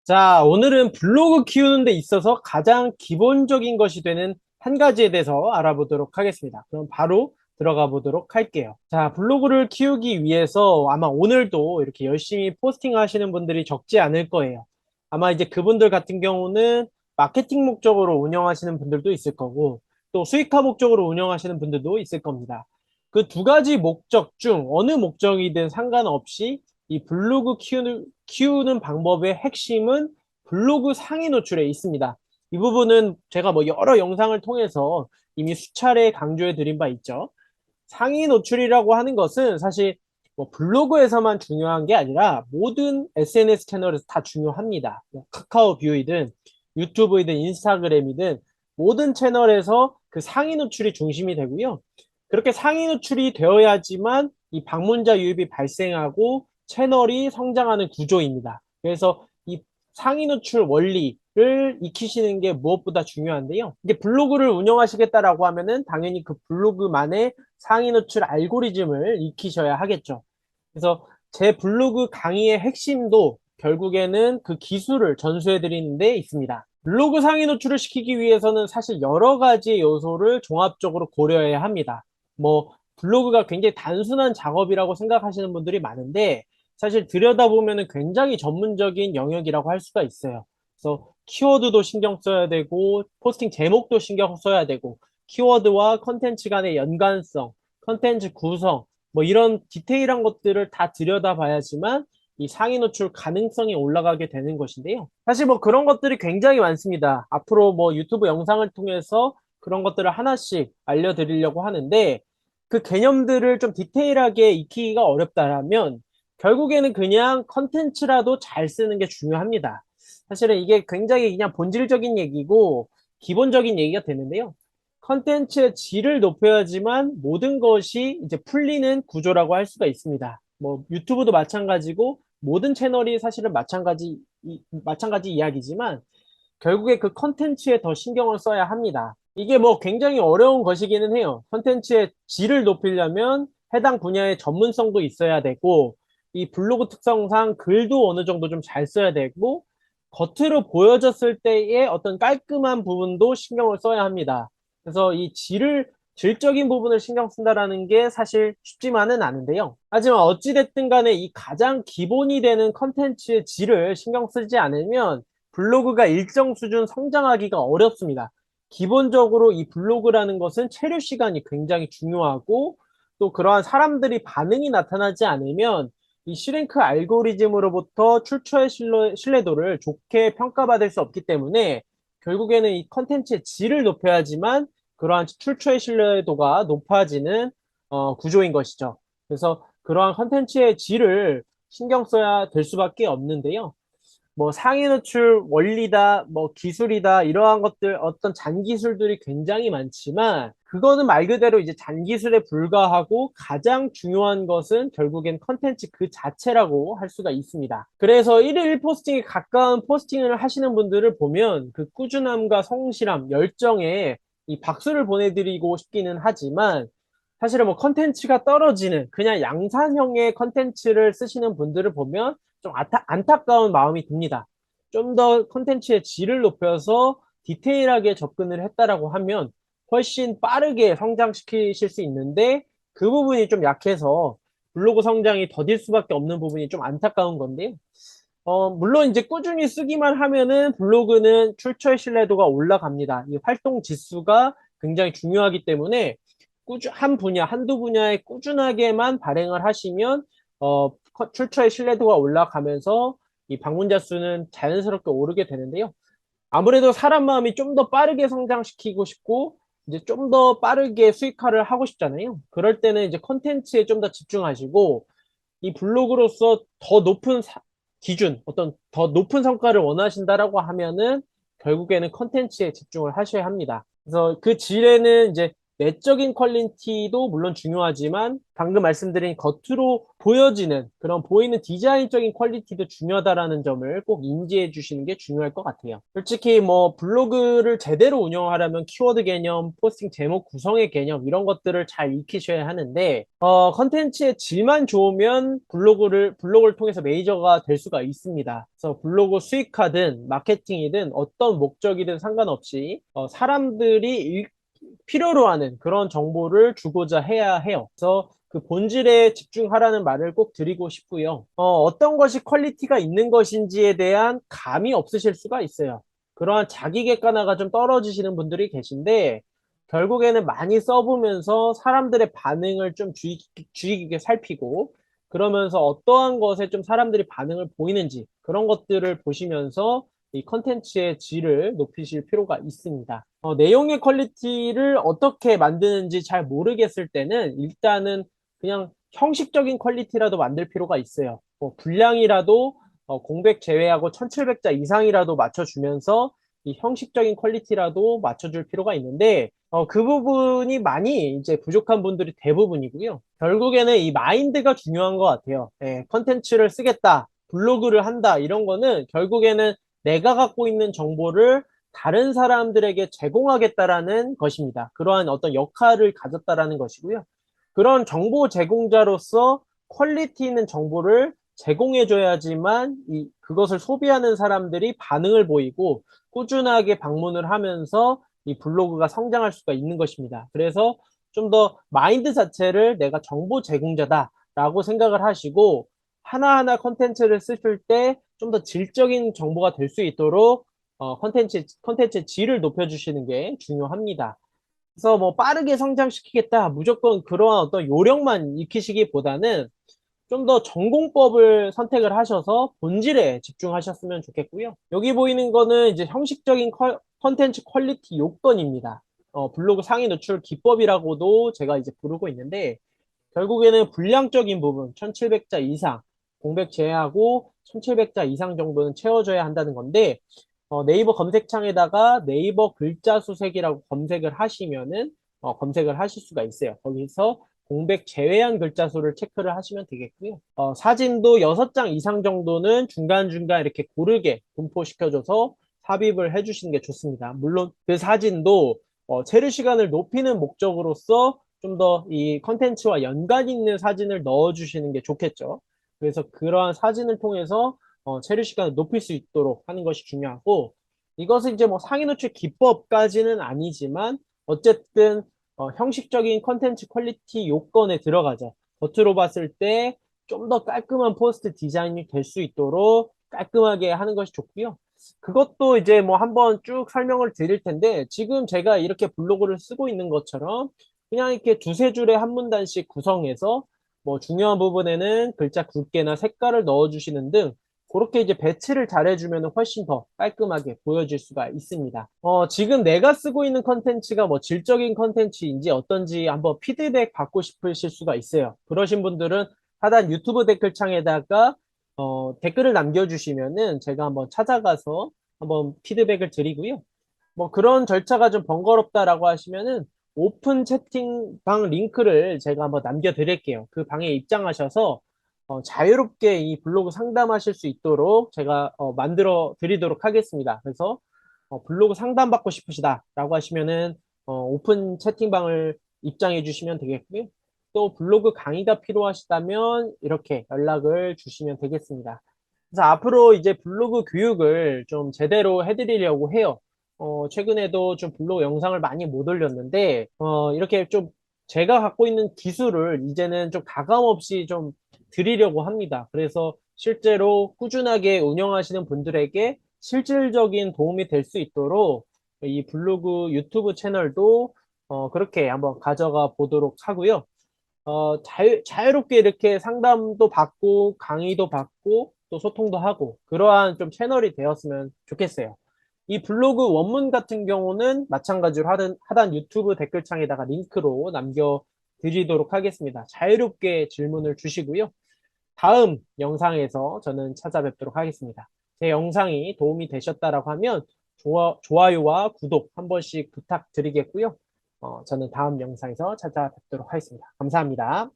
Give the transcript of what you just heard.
자, 오늘은 블로그 키우는 데 있어서 가장 기본적인 것이 되는 한 가지에 대해서 알아보도록 하겠습니다. 그럼 바로 들어가 보도록 할게요. 자, 블로그를 키우기 위해서 아마 오늘도 이렇게 열심히 포스팅 하시는 분들이 적지 않을 거예요. 아마 이제 그분들 같은 경우는 마케팅 목적으로 운영하시는 분들도 있을 거고, 또 수익화 목적으로 운영하시는 분들도 있을 겁니다. 그 두 가지 목적 중 어느 목적이든 상관없이 이 블로그 키우는 방법의 핵심은 블로그 상위 노출에 있습니다. 이 부분은 제가 뭐 여러 영상을 통해서 이미 수차례 강조해 드린 바 있죠. 상위 노출이라고 하는 것은 사실 뭐 블로그에서만 중요한 게 아니라 모든 SNS 채널에서 다 중요합니다. 뭐 카카오 뷰이든 유튜브이든 인스타그램이든 모든 채널에서 그 상위 노출이 중심이 되고요. 그렇게 상위 노출이 되어야지만 이 방문자 유입이 발생하고 채널이 성장하는 구조입니다. 그래서 이 상위 노출 원리를 익히시는 게 무엇보다 중요한데요. 이게 블로그를 운영하시겠다라고 하면은 당연히 그 블로그만의 상위 노출 알고리즘을 익히셔야 하겠죠. 그래서 제 블로그 강의의 핵심도 결국에는 그 기술을 전수해 드리는 데 있습니다. 블로그 상위 노출을 시키기 위해서는 사실 여러 가지 요소를 종합적으로 고려해야 합니다. 뭐 블로그가 굉장히 단순한 작업이라고 생각하시는 분들이 많은데 사실 들여다보면 굉장히 전문적인 영역이라고 할 수가 있어요. 그래서 키워드도 신경 써야 되고 포스팅 제목도 신경 써야 되고 키워드와 컨텐츠 간의 연관성, 컨텐츠 구성 뭐 이런 디테일한 것들을 다 들여다봐야지만 이 상위 노출 가능성이 올라가게 되는 것인데요. 사실 뭐 그런 것들이 굉장히 많습니다. 앞으로 뭐 유튜브 영상을 통해서 그런 것들을 하나씩 알려드리려고 하는데 그 개념들을 좀 디테일하게 익히기가 어렵다라면 결국에는 그냥 컨텐츠라도 잘 쓰는 게 중요합니다. 사실은 이게 굉장히 그냥 본질적인 얘기고 기본적인 얘기가 되는데요. 컨텐츠의 질을 높여야지만 모든 것이 이제 풀리는 구조라고 할 수가 있습니다. 뭐 유튜브도 마찬가지고 모든 채널이 사실은 마찬가지 이야기지만 결국에 그 컨텐츠에 더 신경을 써야 합니다. 이게 뭐 굉장히 어려운 것이기는 해요. 컨텐츠의 질을 높이려면 해당 분야의 전문성도 있어야 되고, 이 블로그 특성상 글도 어느 정도 좀 잘 써야 되고, 겉으로 보여졌을 때의 어떤 깔끔한 부분도 신경을 써야 합니다. 그래서 이 질적인 부분을 신경 쓴다라는 게 사실 쉽지만은 않은데요. 하지만 어찌됐든 간에 이 가장 기본이 되는 컨텐츠의 질을 신경 쓰지 않으면 블로그가 일정 수준 성장하기가 어렵습니다. 기본적으로 이 블로그라는 것은 체류 시간이 굉장히 중요하고 또 그러한 사람들이 반응이 나타나지 않으면 이 시랭크 알고리즘으로부터 출처의 신뢰도를 좋게 평가받을 수 없기 때문에 결국에는 이 컨텐츠의 질을 높여야지만 그러한 출처의 신뢰도가 높아지는 구조인 것이죠. 그래서 그러한 컨텐츠의 질을 신경 써야 될 수밖에 없는데요. 뭐 상위 노출 원리다, 뭐 기술이다, 이러한 것들, 어떤 잔기술들이 굉장히 많지만, 그거는 말 그대로 이제 잔기술에 불과하고 가장 중요한 것은 결국엔 컨텐츠 그 자체라고 할 수가 있습니다. 그래서 일일 포스팅에 가까운 포스팅을 하시는 분들을 보면 그 꾸준함과 성실함, 열정에 이 박수를 보내드리고 싶기는 하지만, 사실은 뭐 컨텐츠가 떨어지는 그냥 양산형의 컨텐츠를 쓰시는 분들을 보면 좀 안타까운 마음이 듭니다. 좀 더 컨텐츠의 질을 높여서 디테일하게 접근을 했다라고 하면 훨씬 빠르게 성장시키실 수 있는데 그 부분이 좀 약해서 블로그 성장이 더딜 수밖에 없는 부분이 좀 안타까운 건데요. 물론 이제 꾸준히 쓰기만 하면은 블로그는 출처의 신뢰도가 올라갑니다. 이 활동 지수가 굉장히 중요하기 때문에 한 분야, 한두 분야에 꾸준하게만 발행을 하시면 출처의 신뢰도가 올라가면서 이 방문자 수는 자연스럽게 오르게 되는데요. 아무래도 사람 마음이 좀 더 빠르게 성장시키고 싶고 이제 좀 더 빠르게 수익화를 하고 싶잖아요. 그럴 때는 이제 컨텐츠에 좀 더 집중하시고 이 블로그로서 더 높은 기준, 어떤 더 높은 성과를 원하신다라고 하면은 결국에는 컨텐츠에 집중을 하셔야 합니다. 그래서 그 질에는 이제 내적인 퀄리티도 물론 중요하지만 방금 말씀드린 겉으로 보여지는 그런 보이는 디자인적인 퀄리티도 중요하다라는 점을 꼭 인지해 주시는 게 중요할 것 같아요. 솔직히 뭐 블로그를 제대로 운영하려면 키워드 개념, 포스팅 제목 구성의 개념 이런 것들을 잘 익히셔야 하는데 컨텐츠의 질만 좋으면 블로그를 통해서 메이저가 될 수가 있습니다. 그래서 블로그 수익하든 마케팅이든 어떤 목적이든 상관없이 사람들이 필요로 하는 그런 정보를 주고자 해야 해요. 그래서 그 본질에 집중하라는 말을 꼭 드리고 싶고요. 어떤 것이 퀄리티가 있는 것인지에 대한 감이 없으실 수가 있어요. 그러한 자기 객관화가 좀 떨어지시는 분들이 계신데 결국에는 많이 써보면서 사람들의 반응을 좀 주의 깊게 살피고 그러면서 어떠한 것에 좀 사람들이 반응을 보이는지 그런 것들을 보시면서 이 컨텐츠의 질을 높이실 필요가 있습니다. 내용의 퀄리티를 어떻게 만드는지 잘 모르겠을 때는 일단은 그냥 형식적인 퀄리티라도 만들 필요가 있어요. 분량이라도 공백 제외하고 1700자 이상이라도 맞춰주면서 이 형식적인 퀄리티라도 맞춰줄 필요가 있는데 그 부분이 많이 이제 부족한 분들이 대부분이고요. 결국에는 이 마인드가 중요한 것 같아요. 예, 컨텐츠를 쓰겠다, 블로그를 한다 이런 거는 결국에는 내가 갖고 있는 정보를 다른 사람들에게 제공하겠다라는 것입니다. 그러한 어떤 역할을 가졌다라는 것이고요. 그런 정보 제공자로서 퀄리티 있는 정보를 제공해줘야지만 그것을 소비하는 사람들이 반응을 보이고 꾸준하게 방문을 하면서 이 블로그가 성장할 수가 있는 것입니다. 그래서 좀 더 마인드 자체를 내가 정보 제공자다라고 생각을 하시고 하나하나 컨텐츠를 쓰실 때 좀 더 질적인 정보가 될 수 있도록 컨텐츠의 질을 높여주시는 게 중요합니다. 그래서 뭐 빠르게 성장시키겠다, 무조건 그러한 어떤 요령만 익히시기보다는 좀 더 전공법을 선택을 하셔서 본질에 집중하셨으면 좋겠고요. 여기 보이는 거는 이제 형식적인 컨텐츠 퀄리티 요건입니다. 블로그 상위 노출 기법이라고도 제가 이제 부르고 있는데 결국에는 분량적인 부분 1700자 이상 공백 제외하고 1700자 이상 정도는 채워줘야 한다는 건데 네이버 검색창에다가 네이버 글자 수색이라고 검색을 하시면은 검색을 하실 수가 있어요. 거기서 공백 제외한 글자 수를 체크를 하시면 되겠고요. 사진도 6장 이상 정도는 중간중간 이렇게 고르게 분포시켜줘서 삽입을 해주시는 게 좋습니다. 물론 그 사진도 체류 시간을 높이는 목적으로서 좀 더 이 컨텐츠와 연관 있는 사진을 넣어주시는 게 좋겠죠. 그래서 그러한 사진을 통해서 체류 시간을 높일 수 있도록 하는 것이 중요하고 이것은 이제 뭐 상위 노출 기법까지는 아니지만 어쨌든 형식적인 컨텐츠 퀄리티 요건에 들어가죠. 겉으로 봤을 때 좀 더 깔끔한 포스트 디자인이 될 수 있도록 깔끔하게 하는 것이 좋고요. 그것도 이제 뭐 한번 쭉 설명을 드릴 텐데 지금 제가 이렇게 블로그를 쓰고 있는 것처럼 그냥 이렇게 두세 줄에 한 문단씩 구성해서 뭐 중요한 부분에는 글자 굵게나 색깔을 넣어주시는 등 그렇게 이제 배치를 잘 해주면 훨씬 더 깔끔하게 보여질 수가 있습니다. 지금 내가 쓰고 있는 컨텐츠가 뭐 질적인 컨텐츠인지 어떤지 한번 피드백 받고 싶으실 수가 있어요. 그러신 분들은 하단 유튜브 댓글창에다가 댓글을 남겨주시면은 제가 한번 찾아가서 한번 피드백을 드리고요. 뭐 그런 절차가 좀 번거롭다라고 하시면은 오픈 채팅방 링크를 제가 한번 남겨드릴게요. 그 방에 입장하셔서 자유롭게 이 블로그 상담하실 수 있도록 제가 만들어 드리도록 하겠습니다. 그래서 블로그 상담받고 싶으시다라고 하시면은 오픈 채팅방을 입장해 주시면 되겠고요. 또 블로그 강의가 필요하시다면 이렇게 연락을 주시면 되겠습니다. 그래서 앞으로 이제 블로그 교육을 좀 제대로 해드리려고 해요. 최근에도 좀 블로그 영상을 많이 못 올렸는데, 이렇게 좀 제가 갖고 있는 기술을 이제는 좀 가감없이 좀 드리려고 합니다. 그래서 실제로 꾸준하게 운영하시는 분들에게 실질적인 도움이 될 수 있도록 이 블로그 유튜브 채널도 그렇게 한번 가져가 보도록 하고요. 자유롭게 이렇게 상담도 받고 강의도 받고 또 소통도 하고 그러한 좀 채널이 되었으면 좋겠어요. 이 블로그 원문 같은 경우는 마찬가지로 하단 유튜브 댓글창에다가 링크로 남겨드리도록 하겠습니다. 자유롭게 질문을 주시고요. 다음 영상에서 저는 찾아뵙도록 하겠습니다. 제 영상이 도움이 되셨다라고 하면 좋아요와 구독 한 번씩 부탁드리겠고요. 저는 다음 영상에서 찾아뵙도록 하겠습니다. 감사합니다.